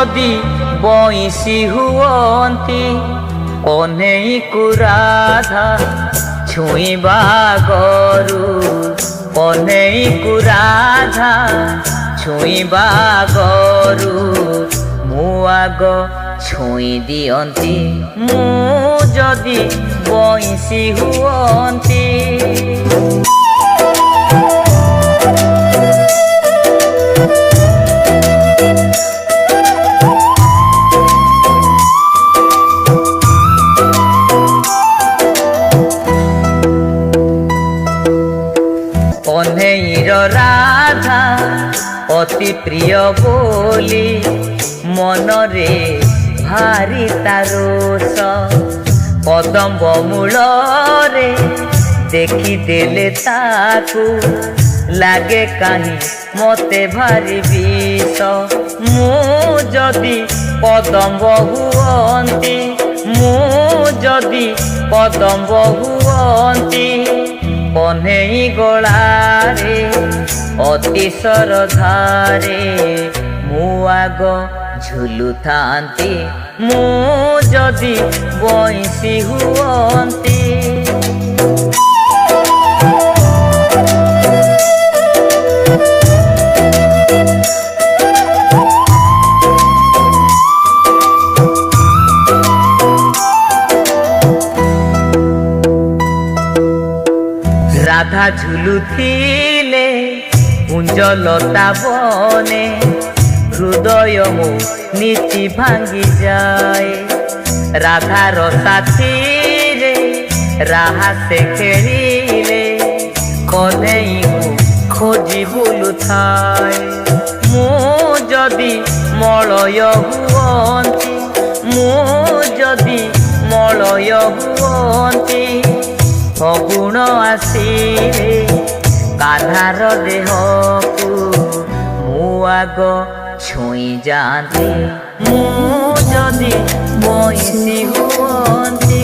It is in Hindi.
जदि बइसी हुअंती कन्हैकु राधा छुईबा गरु कन्हैकु राधा छुईबा गरु मु आग छुई दियंती मु जदि बइसी हुअंती। कन्हैर राधा अति प्रिय बोली मनरे भारी तारोस कदम्ब मूल रे देखी देले ताकू लागे कहीं मते भारी विष मु जदि कदम्ब हुअंती मु जदि कदम्ब हुअंती कन्हई गलारे अति सरधारे मु आग झुलु थांती मु जदि बइसी हुअंती। राधा झुलुथिले कुंजलता बने हृदय मो नीति भांगी जाए राधार साथी रे राहा से खेलिले कन्हई खोजी बुलु थाए मु जदि मलय हुअंती मु जदि मलय हुअंती फगुण आसिले कान्हार देहकू मु आग छुई जाती मु जदि बइसी हुअंती।